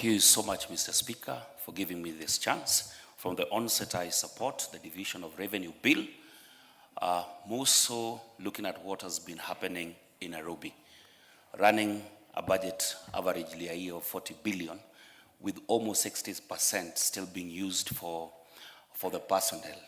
Thank you so much, Mr. Speaker, for giving me this chance. From the onset, I support the Division of Revenue Bill, more so looking at what has been happening in Nairobi, running a budget averagely a year of 40 billion, with almost 60% still being used for the personnel,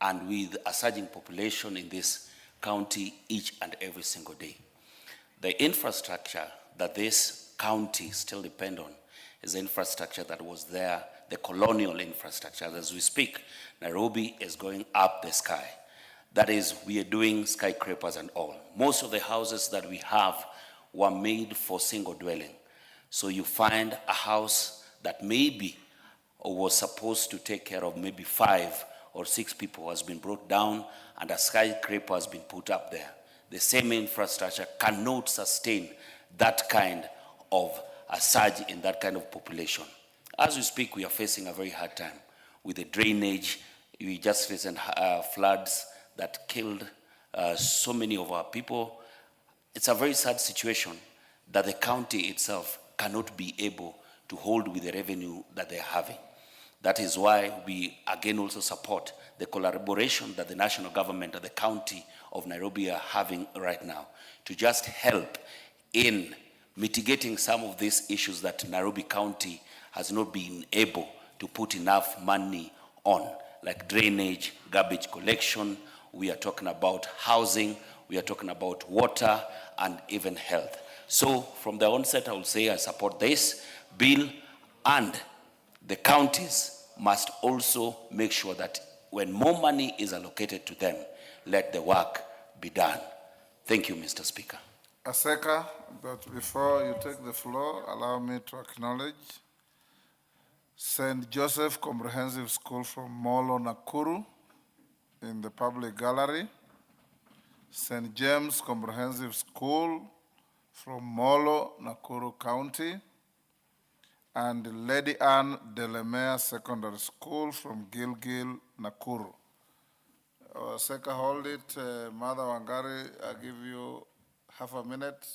and with a surging population in this county each and every single day. The infrastructure that this county still depend on is the infrastructure that was there, the colonial infrastructure. As we speak, Nairobi is going up the sky. That is, we are doing skyscrapers and all. Most of the houses that we have were made for single dwelling. So you find a house that maybe was supposed to take care of maybe 5 or 6 people has been brought down and a skyscraper has been put up there. The same infrastructure cannot sustain that kind of a surge in that kind of population. As we speak, we are facing a very hard time with the drainage. We just recent floods that killed so many of our people. It's a very sad situation that the county itself cannot be able to hold with the revenue that they're having. That is why we again also support the collaboration that the national government and the county of Nairobi are having right now to just help in mitigating some of these issues that Nairobi County has not been able to put enough money on, like drainage, garbage collection. We are talking about housing, we are talking about water, and even health. So from the onset, I will say I support this bill, and the counties must also make sure that when more money is allocated to them, let the work be done. Thank you, Mr. Speaker. Aseka, but before you take the floor, allow me to acknowledge St. Joseph Comprehensive School from Molo, Nakuru in the public gallery, St. James Comprehensive School from Molo, Nakuru County, and Lady Anne Delamere Secondary School from Gilgil, Nakuru. Aseka, hold it. Mother Wangari, I give you half a minute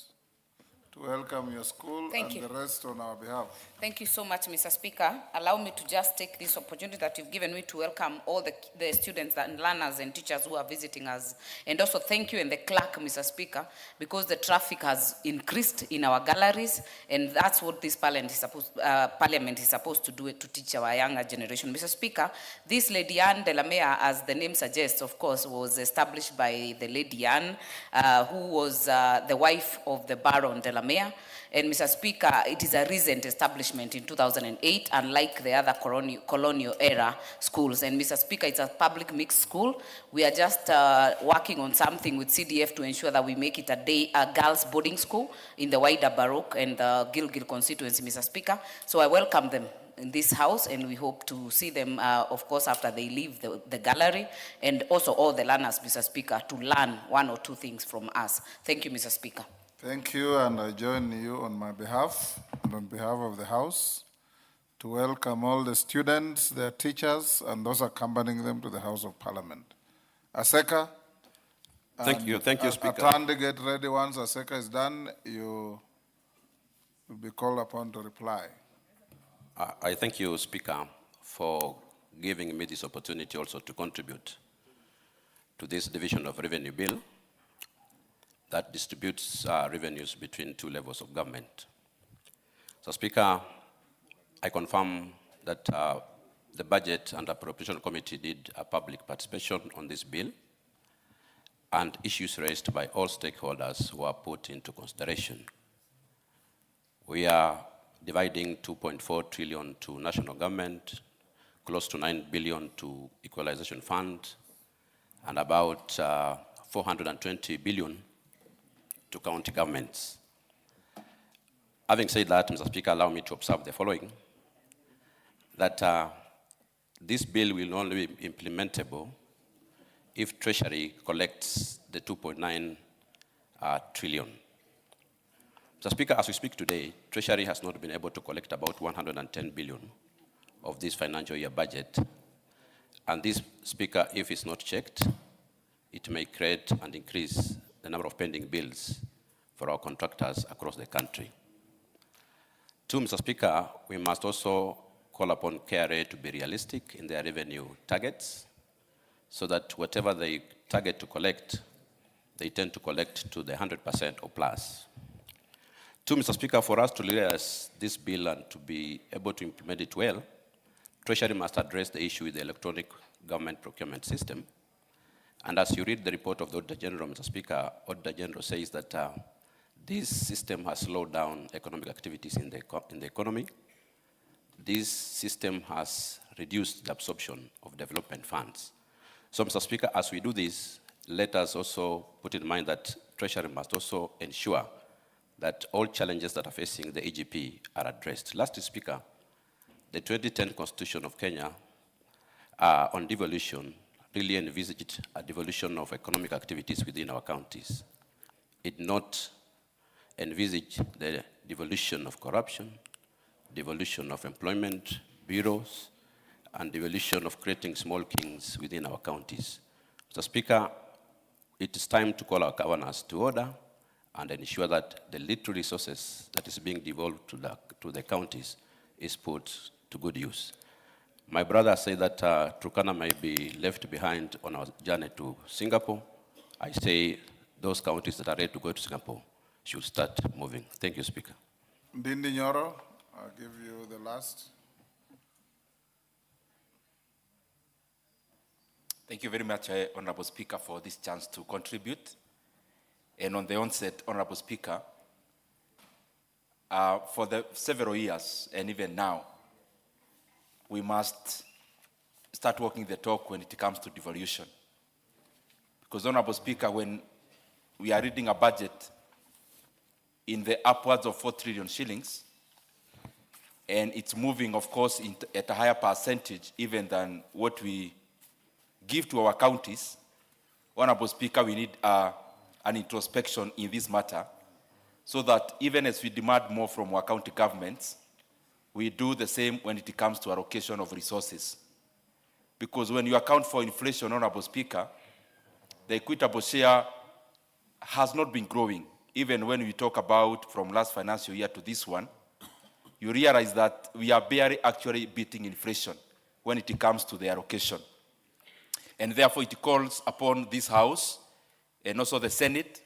to welcome your school. Thank you. The rest on our behalf. Thank you so much, Mr. Speaker. Allow me to just take this opportunity that you've given me to welcome all the students and learners and teachers who are visiting us. And also thank you and the clerk, Mr. Speaker, because the traffic has increased in our galleries, and that's what this parliament is supposed to do, to teach our younger generation. Mr. Speaker, this Lady Anne Delamere, as the name suggests, of course, was established by the Lady Anne, who was the wife of the Baron Delamere. And Mr. Speaker, it is a recent establishment in 2008, unlike the other colonial era schools. And Mr. Speaker, it's a public mixed school. We are just working on something with CDF to ensure that we make it a girls boarding school in the wider Baroque and the Gilgil constituency, Mr. Speaker. So I welcome them in this house, and we hope to see them, of course, after they leave the gallery, and also all the learners, Mr. Speaker, to learn 1 or 2 things from us. Thank you, Mr. Speaker. Thank you, and I join you on my behalf and on behalf of the House to welcome all the students, their teachers, and those accompanying them to the House of Parliament. Aseka. Thank you, Speaker. Atandi, get ready. Once Aseka is done, you will be called upon to reply. I thank you, Speaker, for giving me this opportunity also to contribute to this Division of Revenue Bill that distributes revenues between 2 levels of government. So, Speaker, I confirm that the Budget and Appropriation Committee did a public participation on this bill, and issues raised by all stakeholders were put into consideration. We are dividing 2.4 trillion to national government, close to 9 billion to equalization fund, and about 420 billion to county governments. Having said that, Mr. Speaker, allow me to observe the following, that this bill will only be implementable if Treasury collects the 2.9 trillion. Mr. Speaker, as we speak today, Treasury has not been able to collect about 110 billion of this financial year budget. And this, Speaker, if it's not checked, it may create and increase the number of pending bills for our contractors across the country. Two, Mr. Speaker, we must also call upon KRA to be realistic in their revenue targets, so that whatever they target to collect, they tend to collect to the 100% or plus. Two, Mr. Speaker, for us to realize this bill and to be able to implement it well, Treasury must address the issue with the electronic government procurement system. And as you read the report of the Auditor General, Mr. Speaker, Auditor General says that this system has slowed down economic activities in the economy. This system has reduced the absorption of development funds. So, Mr. Speaker, as we do this, let us also put in mind that Treasury must also ensure that all challenges that are facing the EGP are addressed. Lastly, Speaker, the 2010 Constitution of Kenya on devolution really envisaged a devolution of economic activities within our counties. It not envisage the devolution of corruption, devolution of employment bureaus, and devolution of creating small kings within our counties. Mr. Speaker, it is time to call our governors to order and ensure that the little resources that is being devolved to the counties is put to good use. My brother said that Turkana may be left behind on our journey to Singapore. I say those counties that are ready to go to Singapore should start moving. Thank you, Speaker. Ndindi Nyoro, I'll give you the last. Thank you very much, Honorable Speaker, for this chance to contribute. And on the onset, Honorable Speaker, for the several years, and even now, we must start walking the talk when it comes to devolution. Because, Honorable Speaker, when we are reading a budget in the upwards of 4 trillion shillings, and it's moving, of course, at a higher percentage even than what we give to our counties, Honorable Speaker, we need an introspection in this matter, so that even as we demand more from our county governments, we do the same when it comes to allocation of resources. Because when you account for inflation, Honorable Speaker, the equitable share has not been growing. Even when we talk about from last financial year to this one, you realize that we are barely actually beating inflation when it comes to the allocation. And therefore it calls upon this House and also the Senate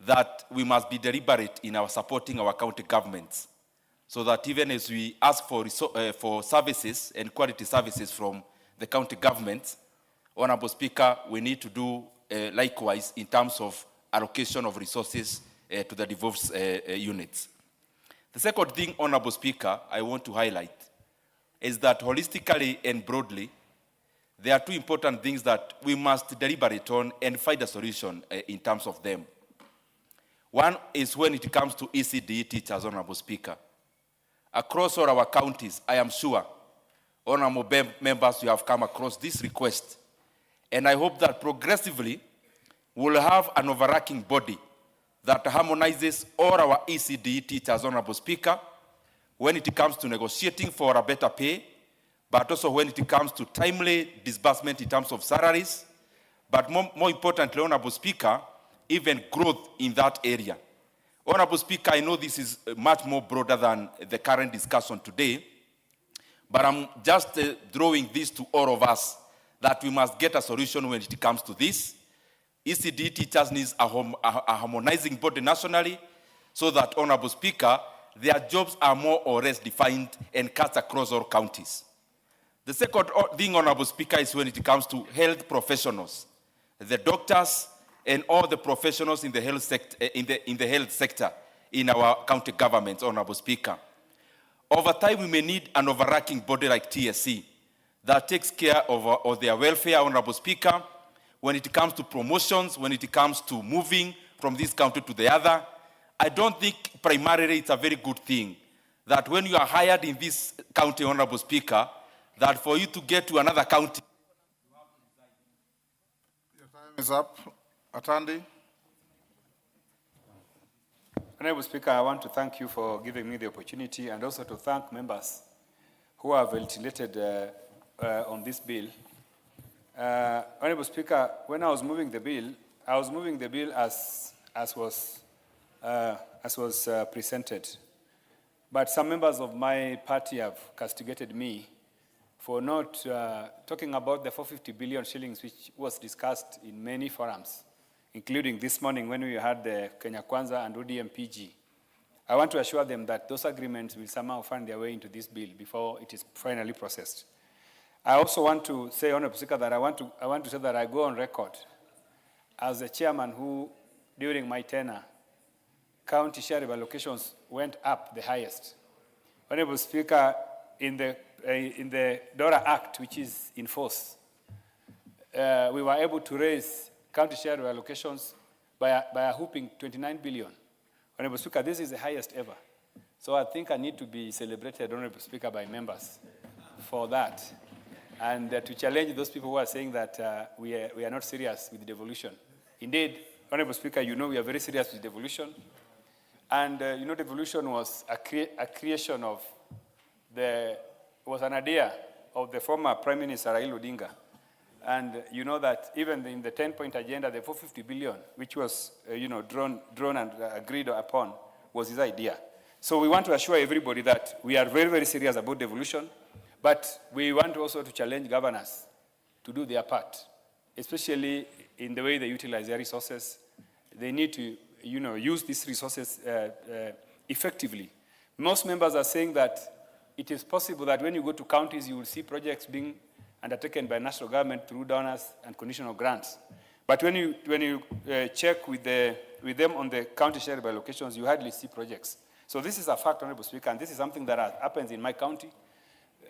that we must be deliberate in our supporting our county governments, so that even as we ask for services and quality services from the county governments, Honorable Speaker, we need to do likewise in terms of allocation of resources to the devolved units. The second thing, Honorable Speaker, I want to highlight is that holistically and broadly, there are two important things that we must deliberate on and find a solution in terms of them. One is when it comes to ECD teachers, Honorable Speaker. Across all our counties, I am sure, honorable members, you have come across this request. And I hope that progressively we'll have an overarching body that harmonizes all our ECD teachers, Honorable Speaker, when it comes to negotiating for a better pay, but also when it comes to timely disbursement in terms of salaries, but more importantly, Honorable Speaker, even growth in that area. Honorable Speaker, I know this is much more broader than the current discussion today, but I'm just drawing this to all of us, that we must get a solution when it comes to this. ECD teachers need a harmonizing body nationally, so that, Honorable Speaker, their jobs are more or less defined and cut across all counties. The second thing, Honorable Speaker, is when it comes to health professionals, the doctors and all the professionals in the health sector, in the health sector in our county governments, Honorable Speaker. Over time, we may need an overarching body like TSC that takes care of their welfare, Honorable Speaker, when it comes to promotions, when it comes to moving from this county to the other. I don't think primarily it's a very good thing that when you are hired in this county, Honorable Speaker, that for you to get to another county. Your time is up. Atandi. Honorable Speaker, I want to thank you for giving me the opportunity, and also to thank members who have ventilated on this bill. Honorable Speaker, when I was moving the bill, as was presented. but some members of my party have castigated me for not talking about the 450 billion shillings, which was discussed in many forums, including this morning when we had the Kenya Kwanza and ODM-PG. I want to assure them that those agreements will somehow find their way into this bill before it is finally processed. I also want to say, Honorable Speaker, that I want to say that I go on record as the chairman who, during my tenure, county share allocations went up the highest. Honorable Speaker, in the DORA Act, which is in force, we were able to raise county share allocations by a whopping 29 billion. Honorable Speaker, this is the highest ever. So I think I need to be celebrated, Honorable Speaker, by members for that. And to challenge those people who are saying that we are not serious with devolution. Indeed, Honorable Speaker, you know we are very serious with devolution. And you know, devolution was a creation of was an idea of the former Prime Minister Raila Odinga. And you know that even in the 10-point agenda, the 450 billion, which was drawn and agreed upon, was his idea. So we want to assure everybody that we are very, very serious about devolution, but we want also to challenge governors to do their part, especially in the way they utilize their resources. They need to use these resources effectively. Most members are saying that it is possible that when you go to counties, you will see projects being undertaken by national government through donors and conditional grants. But when you check with them on the county share by locations, you hardly see projects. So this is a fact, Honorable Speaker, and this is something that happens in my county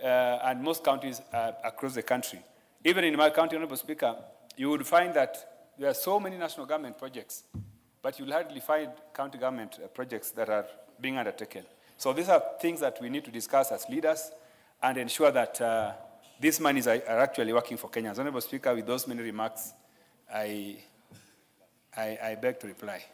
and most counties across the country. Even in my county, Honorable Speaker, you would find that there are so many national government projects, but you'll hardly find county government projects that are being undertaken. So these are things that we need to discuss as leaders and ensure that these monies are actually working for Kenyans. Honorable Speaker, with those many remarks, I beg to reply.